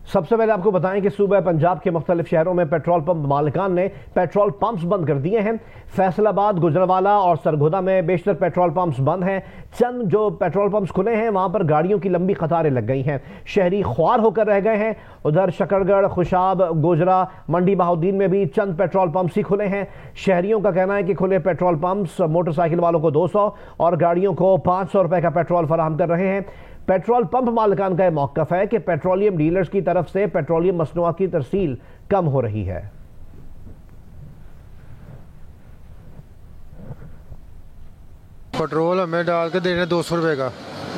سب سے پہلے آپ کو بتائیں کہ صوبہ پنجاب کے مختلف شہروں میں پیٹرول پمپ مالکان نے پیٹرول پمپس بند کر دیے ہیں۔ فیصل آباد، گجرانوالہ اور سرگودا میں بیشتر پیٹرول پمپس بند ہیں۔ چند جو پیٹرول پمپس کھلے ہیں وہاں پر گاڑیوں کی لمبی قطاریں لگ گئی ہیں، شہری خوار ہو کر رہ گئے ہیں۔ ادھر شکرگڑھ، خوشاب، گوجرا، منڈی بہاؤدین میں بھی چند پیٹرول پمپس ہی کھلے ہیں۔ شہریوں کا کہنا ہے کہ کھلے پیٹرول پمپس موٹر سائیکل والوں کو 200 اور گاڑیوں کو 500 روپے کا پیٹرول فراہم کر رہے ہیں۔ پیٹرول پمپ مالکان کا یہ موقف ہے کہ پیٹرولیم ڈیلرز کی طرف سے پیٹرولیم مصنوعات کی ترسیل کم ہو رہی ہے۔ پیٹرول ہمیں ڈال کے دے رہے ہیں 200 روپے کا،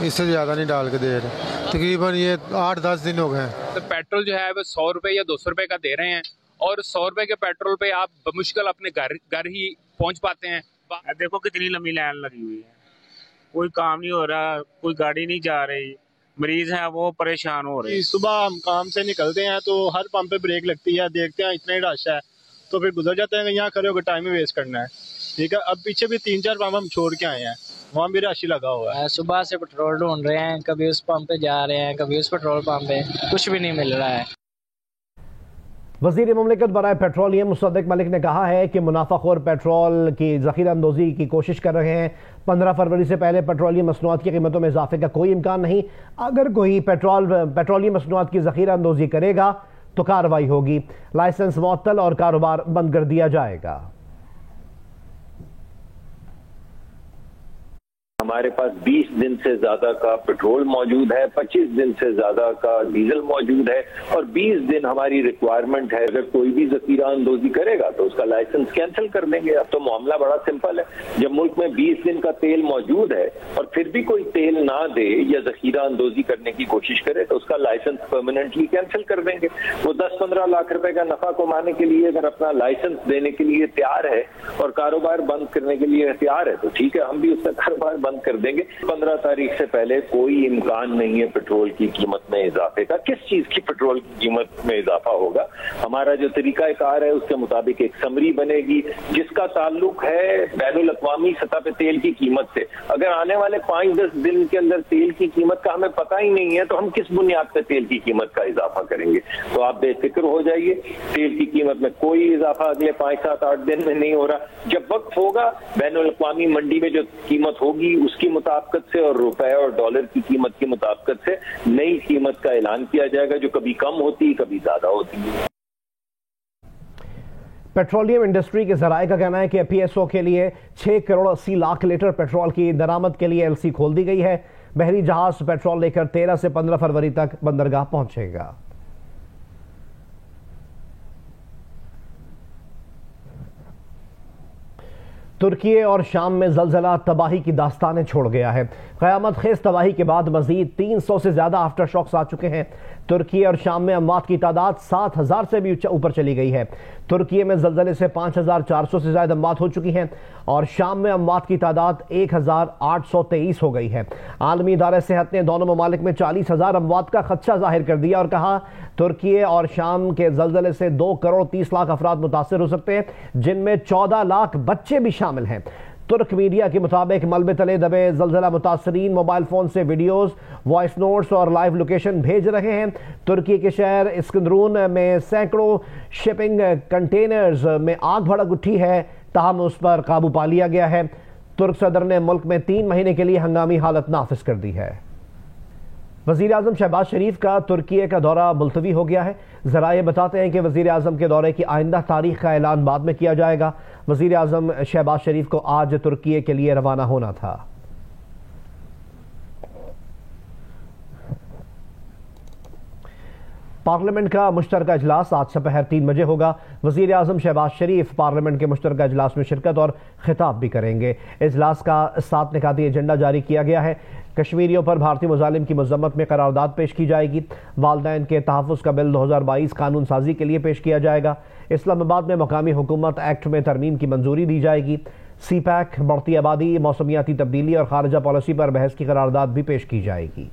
اس سے زیادہ نہیں ڈال کے دے رہے، تقریباً یہ 8-10 دن ہو گئے ہیں۔ تو پیٹرول جو ہے وہ 100 روپے یا 200 روپے کا دے رہے ہیں، اور 100 روپے کے پیٹرول پہ آپ بمشکل اپنے گھر ہی پہنچ پاتے ہیں۔ دیکھو کتنی لمبی لائن لگی ہوئی ہے، کوئی کام نہیں ہو رہا، کوئی گاڑی نہیں جا رہی، مریض ہیں وہ پریشان ہو رہے ہیں۔ صبح ہم کام سے نکلتے ہیں تو ہر پمپ پہ بریک لگتی ہے، دیکھتے ہیں اتنا ہی رش ہے تو پھر گزر جاتے ہیں کہ یہاں کھڑے ہو کے ٹائم ہی ویسٹ کرنا ہے، ٹھیک ہے۔ اب پیچھے بھی 3-4 پمپ ہم چھوڑ کے آئے ہیں، وہاں بھی رش ہی لگا ہوا ہے۔ صبح سے پیٹرول ڈھونڈ رہے ہیں، کبھی اس پمپ پہ جا رہے ہیں، کبھی اس پیٹرول پمپ پہ، کچھ بھی نہیں مل رہا ہے۔ وزیر مملکت برائے پیٹرولیم مصدق ملک نے کہا ہے کہ منافع خور پیٹرول کی ذخیرہ اندوزی کی کوشش کر رہے ہیں۔ 15 فروری سے پہلے پیٹرولیم مصنوعات کی قیمتوں میں اضافے کا کوئی امکان نہیں۔ اگر کوئی پیٹرولیم مصنوعات کی ذخیرہ اندوزی کرے گا تو کارروائی ہوگی، لائسنس معطل اور کاروبار بند کر دیا جائے گا۔ ہمارے پاس 20 دن سے زیادہ کا پیٹرول موجود ہے، 25 دن سے زیادہ کا ڈیزل موجود ہے، اور 20 دن ہماری ریکوائرمنٹ ہے۔ اگر کوئی بھی ذخیرہ اندوزی کرے گا تو اس کا لائسنس کینسل کر دیں گے۔ اب تو معاملہ بڑا سمپل ہے، جب ملک میں 20 دن کا تیل موجود ہے اور پھر بھی کوئی تیل نہ دے یا ذخیرہ اندوزی کرنے کی کوشش کرے تو اس کا لائسنس پرماننٹلی کینسل کر دیں گے۔ وہ 10-15 لاکھ روپے کا نفع کمانے کے لیے اگر اپنا لائسنس دینے کے لیے تیار ہے اور کاروبار بند کرنے کے لیے تیار ہے تو ٹھیک ہے، ہم بھی اس کا کاروبار بند کر دیں گے۔ 15 تاریخ سے پہلے کوئی امکان نہیں ہے پیٹرول کی قیمت میں اضافے کا۔ کس چیز کی پیٹرول کی قیمت میں اضافہ ہوگا؟ ہمارا جو طریقہ کار ہے اس کے مطابق ایک سمری بنے گی جس کا تعلق ہے بین الاقوامی سطح پہ تیل کی قیمت سے۔ اگر آنے والے 5-10 دن کے اندر تیل کی قیمت کا ہمیں پتہ ہی نہیں ہے تو ہم کس بنیاد پہ تیل کی قیمت کا اضافہ کریں گے؟ تو آپ بے فکر ہو جائیے، تیل کی قیمت میں کوئی اضافہ اگلے 5-7-8 دن میں نہیں ہو رہا۔ جب وقت ہوگا بین الاقوامی منڈی میں جو قیمت ہوگی اس کی مطابقت سے اور روپے اور ڈالر کی قیمت کی مطابقت سے نئی قیمت کا اعلان کیا جائے گا، جو کبھی کم ہوتی کبھی زیادہ ہوتی ہے۔ پیٹرولیم انڈسٹری کے ذرائع کا کہنا ہے کہ پی ایس او کے لیے 6 کروڑ 80 لاکھ لیٹر پیٹرول کی درآمد کے لیے LC کھول دی گئی ہے۔ بحری جہاز پیٹرول لے کر 13 سے 15 فروری تک بندرگاہ پہنچے گا۔ ترکی اور شام میں زلزلہ تباہی کی داستانیں چھوڑ گیا ہے۔ قیامت خیز تباہی کے بعد مزید 300 سے زیادہ آفٹر شاکس آ چکے ہیں۔ ترکی اور شام میں اموات کی تعداد 7000 سے بھی اوپر چلی گئی ہے۔ ترکی میں زلزلے سے 5400 سے زائد اموات ہو چکی ہیں اور شام میں اموات کی تعداد 1823 ہو گئی ہے۔ عالمی ادارہ صحت نے دونوں ممالک میں 40,000 اموات کا خدشہ ظاہر کر دیا اور کہا ترکی اور شام کے زلزلے سے 2 کروڑ 30 لاکھ افراد متاثر ہو سکتے ہیں، جن میں 14 لاکھ بچے بھی شامل ہیں۔ ترک میڈیا کے مطابق ملبے تلے دبے زلزلہ متاثرین موبائل فون سے ویڈیوز، وائس نوٹس اور لائیو لوکیشن بھیج رہے ہیں۔ ترکی کے شہر اسکندرون میں سینکڑوں شپنگ کنٹینرز میں آگ بھڑک اٹھی ہے، تاہم اس پر قابو پا لیا گیا ہے۔ ترک صدر نے ملک میں 3 مہینے کے لیے ہنگامی حالت نافذ کر دی ہے۔ وزیر اعظم شہباز شریف کا ترکیے کا دورہ ملتوی ہو گیا ہے۔ ذرائع بتاتے ہیں کہ وزیر اعظم کے دورے کی آئندہ تاریخ کا اعلان بعد میں کیا جائے گا۔ وزیر اعظم شہباز شریف کو آج ترکیے کے لیے روانہ ہونا تھا۔ پارلیمنٹ کا مشترکہ اجلاس آج دوپہر 3 بجے ہوگا۔ وزیر اعظم شہباز شریف پارلیمنٹ کے مشترکہ اجلاس میں شرکت اور خطاب بھی کریں گے۔ اجلاس کا 7 نکاتی ایجنڈا جاری کیا گیا ہے۔ کشمیریوں پر بھارتی مظالم کی مذمت میں قرارداد پیش کی جائے گی۔ والدین کے تحفظ کا بل 2022 قانون سازی کے لیے پیش کیا جائے گا۔ اسلام آباد میں مقامی حکومت ایکٹ میں ترمیم کی منظوری دی جائے گی۔ سی پیک، بڑھتی آبادی، موسمیاتی تبدیلی اور خارجہ پالیسی پر بحث کی قرارداد بھی پیش کی جائے گی۔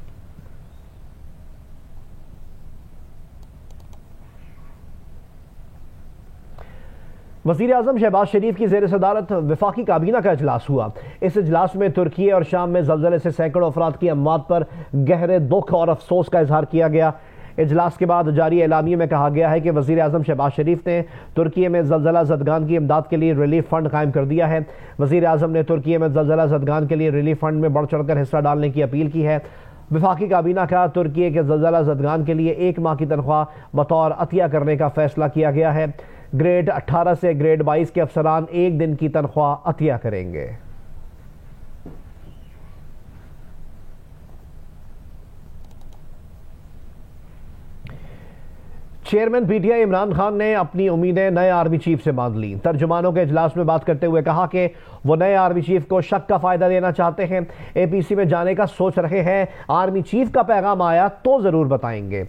وزیر اعظم شہباز شریف کی زیر صدارت وفاقی کابینہ کا اجلاس ہوا۔ اس اجلاس میں ترکی اور شام میں زلزلے سے سینکڑوں افراد کی اموات پر گہرے دکھ اور افسوس کا اظہار کیا گیا۔ اجلاس کے بعد جاری اعلامیے میں کہا گیا ہے کہ وزیر اعظم شہباز شریف نے ترکی میں زلزلہ زدگان کی امداد کے لیے ریلیف فنڈ قائم کر دیا ہے۔ وزیر اعظم نے ترکی میں زلزلہ زدگان کے لیے ریلیف فنڈ میں بڑھ چڑھ کر حصہ ڈالنے کی اپیل کی ہے۔ وفاقی کابینہ کا ترکی کے زلزلہ زدگان کے لیے 1 ماہ کی تنخواہ بطور عطیہ کرنے کا فیصلہ کیا گیا ہے۔ گریڈ 18 سے گریڈ 22 کے افسران 1 دن کی تنخواہ عطیہ کریں گے۔ Chairman P T I Imran Khan نے اپنی امیدیں نئے آرمی چیف سے باندھ لیں۔ ترجمانوں کے اجلاس میں بات کرتے ہوئے کہا کہ وہ نئے آرمی چیف کو شک کا فائدہ دینا چاہتے ہیں، اے پی سی میں جانے کا سوچ رہے ہیں، آرمی چیف کا پیغام آیا تو ضرور بتائیں گے۔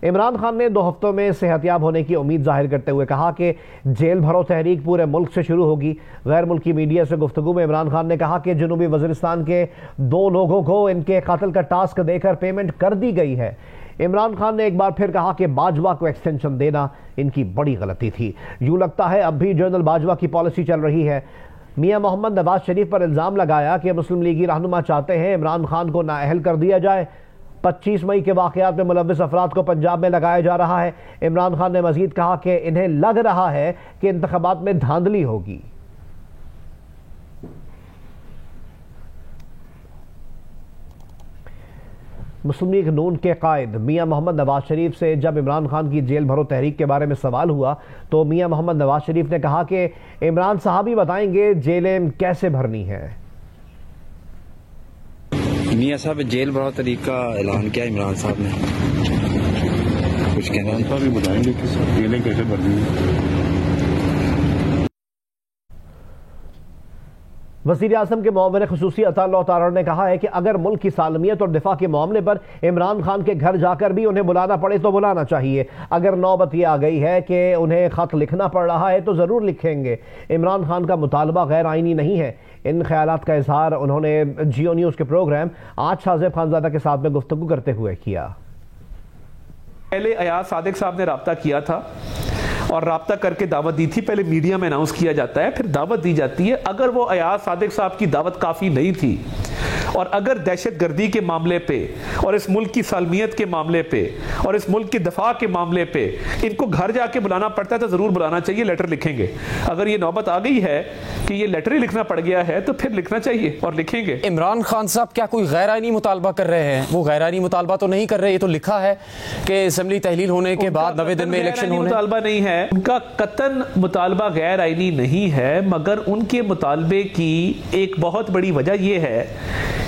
عمران خان نے 2 ہفتوں میں صحت یاب ہونے کی امید ظاہر کرتے ہوئے کہا کہ جیل بھرو تحریک پورے ملک سے شروع ہوگی۔ غیر ملکی میڈیا سے گفتگو میں عمران خان نے کہا کہ جنوبی وزیرستان کے 2 لوگوں کو ان کے قتل کا ٹاسک دے کر پیمنٹ کر دی گئی ہے۔ عمران خان نے ایک بار پھر کہا کہ باجوہ کو ایکسٹینشن دینا ان کی بڑی غلطی تھی۔ یوں لگتا ہے اب بھی جنرل باجوہ کی پالیسی چل رہی ہے۔ میاں محمد نواز شریف پر الزام لگایا کہ مسلم لیگی رہنما چاہتے ہیں عمران خان کو نااہل کر دیا جائے۔ 25 مئی کے واقعات میں ملوث افراد کو پنجاب میں لگایا جا رہا ہے۔ عمران خان نے مزید کہا کہ انہیں لگ رہا ہے کہ انتخابات میں دھاندلی ہوگی۔ مسلم لیگ نون کے قائد میاں محمد نواز شریف سے جب عمران خان کی جیل بھرو تحریک کے بارے میں سوال ہوا تو میاں محمد نواز شریف نے کہا کہ عمران صاحب ہی بتائیں گے جیلیں کیسے بھرنی ہے۔ میاں صاحب جیل بھرو تحریک کا اعلان کیا عمران صاحب نے، کچھ کہنا بھی بتائیں گے کہ جیلیں کیسے بھرنی ہیں۔ وزیر اعظم کے معاون خصوصی عطا اللہ تارڑ نے کہا ہے کہ اگر ملک کی سالمیت اور دفاع کے معاملے پر عمران خان کے گھر جا کر بھی انہیں بلانا پڑے تو بلانا چاہیے۔ اگر نوبت یہ آ گئی ہے کہ انہیں خط لکھنا پڑ رہا ہے تو ضرور لکھیں گے۔ عمران خان کا مطالبہ غیر آئینی نہیں ہے۔ ان خیالات کا اظہار انہوں نے جیو نیوز کے پروگرام آج شاہزیب خانزادہ کے ساتھ میں گفتگو کرتے ہوئے کیا۔ پہلے ایاز صادق صاحب نے رابطہ کیا تھا اور رابطہ کر کے دعوت دی تھی، پہلے میڈیا میں اناؤنس کیا جاتا ہے پھر دعوت دی جاتی ہے۔ اگر وہ ایاز صادق صاحب کی دعوت کافی نہیں تھی اور اگر دہشت گردی کے معاملے پہ اور اس ملک کی سالمیت کے معاملے پہ اور اس ملک کے دفاع کے معاملے پہ ان کو گھر جا کے بلانا پڑتا ہے تو ضرور بلانا چاہیے، لیٹر لکھیں گے۔ اگر یہ نوبت آ گئی ہے کہ یہ لیٹر ہی لکھنا پڑ گیا ہے تو پھر لکھنا چاہیے اور لکھیں گے۔ عمران خان صاحب کیا کوئی غیر آئینی مطالبہ کر رہے ہیں؟ وہ غیر آئینی مطالبہ تو نہیں کر رہے، یہ تو لکھا ہے کہ اسمبلی تحلیل ہونے کے بعد 90 دن میں الیکشن ہونے۔ مطالبہ نہیں ہے، ان کا قطعاً مطالبہ غیر آئینی نہیں ہے، مگر ان کے مطالبے کی ایک بہت بڑی وجہ یہ ہے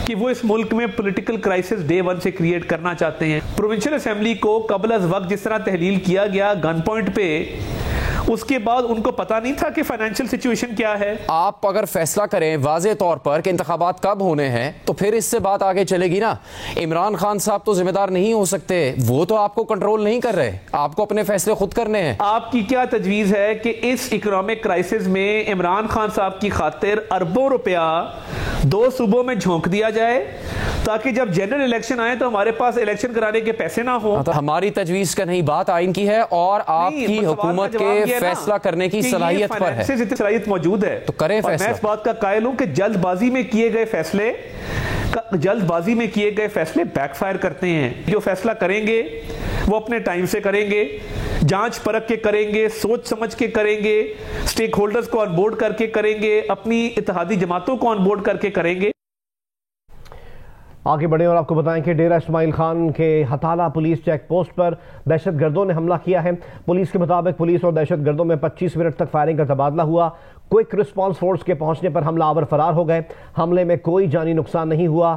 کہ وہ اس ملک میں پولیٹیکل کرائسس ڈے 1 سے کریٹ کرنا چاہتے ہیں۔ پروونشل اسمبلی کو قبل از وقت جس طرح تحلیل کیا گیا گن پوائنٹ پہ، اس کے بعد ان کو پتا نہیں تھا کہ فائنینشل سچویشن کیا ہے۔ آپ اگر فیصلہ کریں واضح طور پر کہ انتخابات کب ہونے ہیں تو پھر اس سے بات آگے چلے گی نا۔ عمران خان صاحب تو ذمہ دار نہیں ہو سکتے، وہ تو آپ کو کنٹرول نہیں کر رہے، آپ کو اپنے فیصلے خود کرنے ہیں۔ آپ کی کیا تجویز ہے کہ اس اکنامک کرائسس میں عمران خان صاحب کی خاطر اربوں روپیہ 2 صوبوں میں جھونک دیا جائے تاکہ جب جنرل الیکشن آئے تو ہمارے پاس الیکشن کرانے کے پیسے نہ ہوں؟ ہماری تجویز کا نہیں، بات آئین کی ہے اور آپ کی حکومت کے فیصلہ کرنے کی صلاحیت پر ہے۔ صلاحیت موجود ہے تو کریں فیصلہ۔ میں اس بات کا قائل ہوں کہ جلد بازی میں کیے گئے فیصلے بیک فائر کرتے ہیں۔ جو فیصلہ کریں گے وہ اپنے ٹائم سے کریں گے، جانچ پرکھ کے کریں گے، سوچ سمجھ کے کریں گے، سٹیک ہولڈرز کو آن بورڈ کر کے کریں گے، اپنی اتحادی جماعتوں کو آن بورڈ کر کے کریں گے۔ آگے بڑھیں اور آپ کو بتائیں کہ ڈیرہ اسماعیل خان کے ہتھالہ پولیس چیک پوسٹ پر دہشت گردوں نے حملہ کیا ہے۔ پولیس کے مطابق پولیس اور دہشت گردوں میں 25 منٹ تک فائرنگ کا تبادلہ ہوا۔ کوئک رسپانس فورس کے پہنچنے پر حملہ آور فرار ہو گئے۔ حملے میں کوئی جانی نقصان نہیں ہوا۔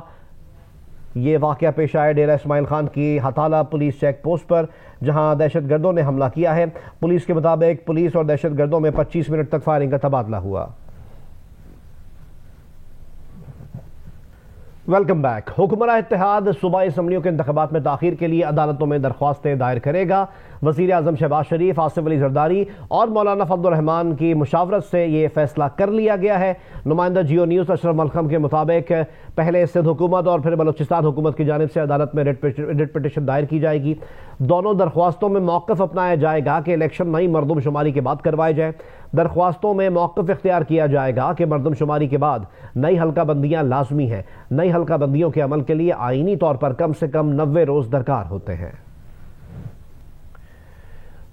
یہ واقعہ پیش آیا ڈیرہ اسماعیل خان کی ہتھالہ پولیس چیک پوسٹ پر جہاں دہشت گردوں نے حملہ کیا ہے۔ پولیس کے مطابق پولیس اور دہشت گردوں میں 25 منٹ تک فائرنگ کا تبادلہ ہوا۔ Welcome back. حکمراں اتحاد صوبائی اسمبلیوں کے انتخابات میں تاخیر کے لیے عدالتوں میں درخواستیں دائر کرے گا۔ وزیر اعظم شہباز شریف، آصف علی زرداری اور مولانا فضل الرحمان کی مشاورت سے یہ فیصلہ کر لیا گیا ہے۔ نمائندہ جیو نیوز اشرف ملخم کے مطابق پہلے سندھ حکومت اور پھر بلوچستان حکومت کی جانب سے عدالت میں ریٹ پٹیشن دائر کی جائے گی۔ دونوں درخواستوں میں موقف اپنایا جائے گا کہ الیکشن نئی مردم شماری کے بعد کروائے جائے۔ درخواستوں میں موقف اختیار کیا جائے گا کہ مردم شماری کے بعد نئی حلقہ بندیاں لازمی ہیں۔ نئی حلقہ بندیوں کے عمل کے لیے آئینی طور پر کم سے کم 90 روز درکار ہوتے ہیں۔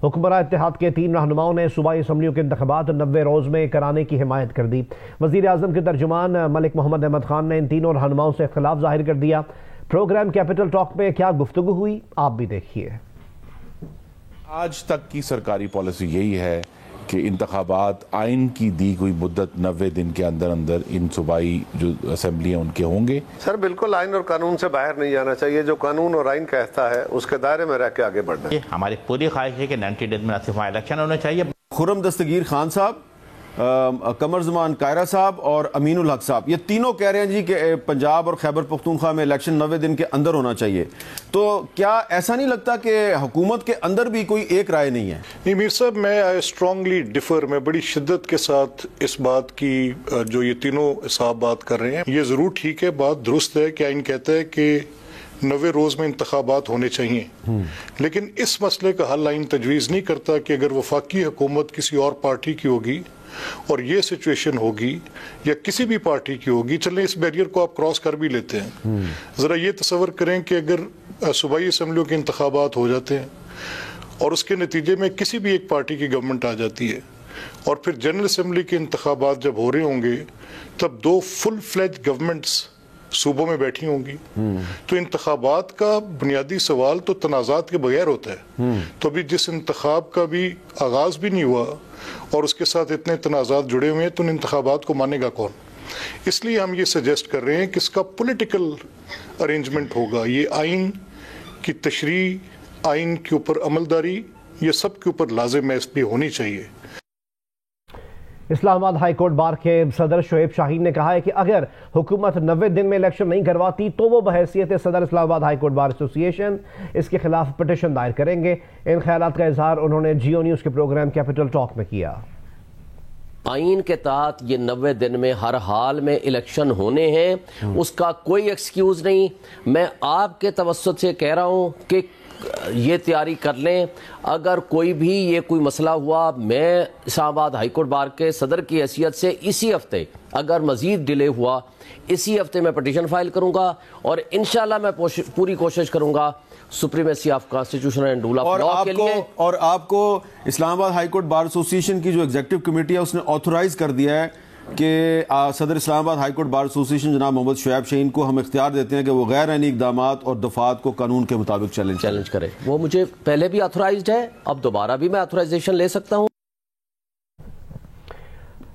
حکمراں اتحاد کے 3 رہنماؤں نے صوبائی اسمبلیوں کے انتخابات 90 روز میں کرانے کی حمایت کر دی۔ وزیر اعظم کے ترجمان ملک محمد احمد خان نے ان تینوں رہنماؤں سے اختلاف ظاہر کر دیا۔ پروگرام کیپٹل ٹاک میں کیا گفتگو ہوئی، آپ بھی دیکھیے۔ آج تک کی سرکاری پالیسی یہی ہے کہ انتخابات آئین کی دی ہوئی مدت 90 دن کے اندر اندر ان صوبائی جو اسمبلی ہیں ان کے ہوں گے۔ سر بالکل آئین اور قانون سے باہر نہیں جانا چاہیے، جو قانون اور آئین کہتا ہے اس کے دائرے میں رہ کے آگے بڑھنا ہے۔ ہماری پوری خواہش ہے کہ 90 ڈیز میں صرف الیکشن ہونے چاہیے۔ خرم دستگیر خان صاحب، قمر زمان قائرہ صاحب اور امین الحق صاحب، یہ تینوں کہہ رہے ہیں جی کہ پنجاب اور خیبر پختونخوا میں الیکشن 90 دن کے اندر ہونا چاہیے، تو کیا ایسا نہیں لگتا کہ حکومت کے اندر بھی کوئی ایک رائے نہیں ہے؟ نہیں میر صاحب، میں اسٹرانگلی ڈیفر، میں بڑی شدت کے ساتھ اس بات کی جو یہ تینوں صاحب بات کر رہے ہیں، یہ ضرور ٹھیک ہے، بات درست ہے کہ آئین کہتا ہے کہ 90 روز میں انتخابات ہونے چاہیے، لیکن اس مسئلے کا حل آئین تجویز نہیں کرتا کہ اگر وفاقی حکومت کسی اور پارٹی کی ہوگی اور یہ سچویشن ہوگی یا کسی بھی پارٹی کی ہوگی، چلیں اس بیریئر کو آپ کراس کر بھی لیتے ہیں، ذرا یہ تصور کریں کہ اگر صوبائی اسمبلیوں کے انتخابات ہو جاتے ہیں اور اس کے نتیجے میں کسی بھی ایک پارٹی کی گورنمنٹ آ جاتی ہے اور پھر جنرل اسمبلی کے انتخابات جب ہو رہے ہوں گے تب 2 فل فلیج گورنمنٹس صوبوں میں بیٹھی ہوں گی، تو انتخابات کا بنیادی سوال تو تنازعات کے بغیر ہوتا ہے، تو ابھی جس انتخاب کا بھی آغاز بھی نہیں ہوا اور اس کے ساتھ اتنے تنازعات جڑے ہوئے ہیں تو ان انتخابات کو مانے گا کون؟ اس لیے ہم یہ سجیسٹ کر رہے ہیں کہ اس کا پولیٹیکل ارینجمنٹ ہوگا، یہ آئین کی تشریح، آئین کے اوپر عملداری، یہ سب کے اوپر لازم ہے، اس پہ ہونی چاہیے۔ اسلام آباد ہائی کورٹ بار کے صدر شعیب شاہین نے کہا ہے کہ اگر حکومت 90 دن میں الیکشن نہیں کرواتی تو وہ بحیثیت صدر اسلام آباد ہائی کورٹ بار ایسوسی ایشن اس کے خلاف پٹیشن دائر کریں گے۔ ان خیالات کا اظہار انہوں نے جیو نیوز کے پروگرام کیپٹل ٹاک میں کیا۔ آئین کے تحت یہ 90 دن میں ہر حال میں الیکشن ہونے ہیں، اس کا کوئی ایکسکیوز نہیں۔ میں آپ کے توسط سے کہہ رہا ہوں کہ یہ تیاری کر لیں، اگر کوئی بھی یہ کوئی مسئلہ ہوا، میں اسلام آباد ہائی کورٹ بار کے صدر کی حیثیت سے اسی ہفتے اگر مزید ڈیلے ہوا، اسی ہفتے میں پٹیشن فائل کروں گا اور انشاءاللہ میں پوری کوشش کروں گا supremacy of constitution and rule of law کے لیے۔ اور آپ کو اسلام آباد ہائی کورٹ بار ایسوسی ایشن کی جو ایگزیکٹو کمیٹی ہے اس نے آتھورائز کر دیا ہے کہ صدر اسلام آباد ہائی کورٹ بار ایسوسی ایشن جناب محمد شعیب شاہین کو ہم اختیار دیتے ہیں کہ وہ غیر آئینی اقدامات اور دفعات کو قانون کے مطابق چیلنج کرے۔ وہ مجھے پہلے بھی آتھورائزڈ ہے، اب دوبارہ بھی میں آتھورائزیشن لے سکتا ہوں۔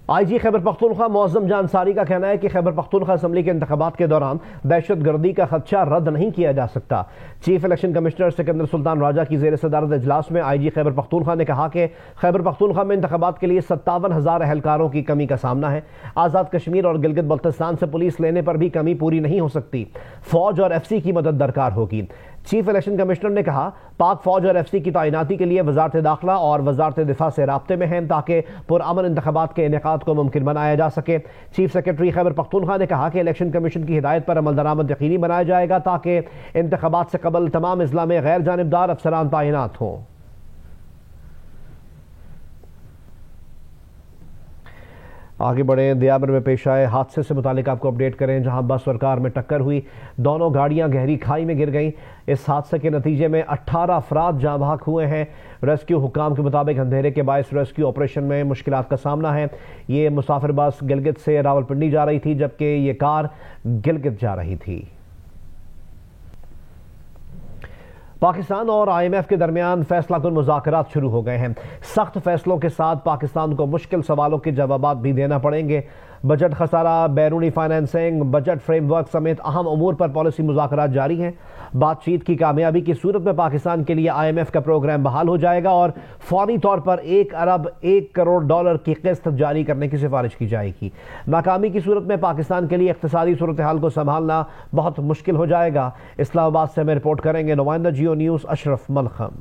آئی جی خیبر پختونخوا معظم جان انصاری کا کہنا ہے کہ خیبر پختونخوا اسمبلی کے انتخابات کے دوران دہشت گردی کا خدشہ رد نہیں کیا جا سکتا۔ چیف الیکشن کمشنر سکندر سلطان راجہ کی زیر صدارت اجلاس میں آئی جی خیبر پختونخوا نے کہا کہ خیبر پختونخوا میں انتخابات کے لیے 57,000 اہلکاروں کی کمی کا سامنا ہے۔ آزاد کشمیر اور گلگت بلتستان سے پولیس لینے پر بھی کمی پوری نہیں ہو سکتی، فوج اور ایف سی کی مدد درکار ہوگی۔ چیف الیکشن کمشنر نے کہا پاک فوج اور ایف سی کی تعیناتی کے لیے وزارت داخلہ اور وزارت دفاع سے رابطے میں ہیں تاکہ پرامن انتخابات کے انعقاد کو ممکن بنایا جا سکے۔ چیف سیکرٹری خیبر پختونخوا نے کہا کہ الیکشن کمیشن کی ہدایت پر عمل درآمد یقینی بنایا جائے گا تاکہ انتخابات سے قبل تمام اضلاع میں غیر جانبدار افسران تعینات ہوں۔ آگے بڑھیں، دیابر میں پیش آئے حادثے سے متعلق آپ کو اپڈیٹ کریں، جہاں بس اور کار میں ٹکر ہوئی، دونوں گاڑیاں گہری کھائی میں گر گئیں۔ اس حادثے کے نتیجے میں 18 افراد جاں بحق ہوئے ہیں۔ ریسکیو حکام کے مطابق اندھیرے کے باعث ریسکیو آپریشن میں مشکلات کا سامنا ہے۔ یہ مسافر بس گلگت سے راولپنڈی جا رہی تھی جبکہ یہ کار گلگت جا رہی تھی۔ پاکستان اور آئی ایم ایف کے درمیان فیصلہ کن مذاکرات شروع ہو گئے ہیں۔ سخت فیصلوں کے ساتھ پاکستان کو مشکل سوالوں کے جوابات بھی دینا پڑیں گے۔ بجٹ خسارہ، بیرونی فائنینسنگ، بجٹ فریم ورک سمیت اہم امور پر پالیسی مذاکرات جاری ہیں۔ بات چیت کی کامیابی کی صورت میں پاکستان کے لیے آئی ایم ایف کا پروگرام بحال ہو جائے گا اور فوری طور پر 1 ارب 1 کروڑ ڈالر کی قسط جاری کرنے کی سفارش کی جائے گی۔ ناکامی کی صورت میں پاکستان کے لیے اقتصادی صورتحال کو سنبھالنا بہت مشکل ہو جائے گا۔ اسلام آباد سے ہمیں رپورٹ کریں گے نمائندہ جیو نیوز اشرف ملخم۔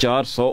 400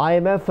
IMF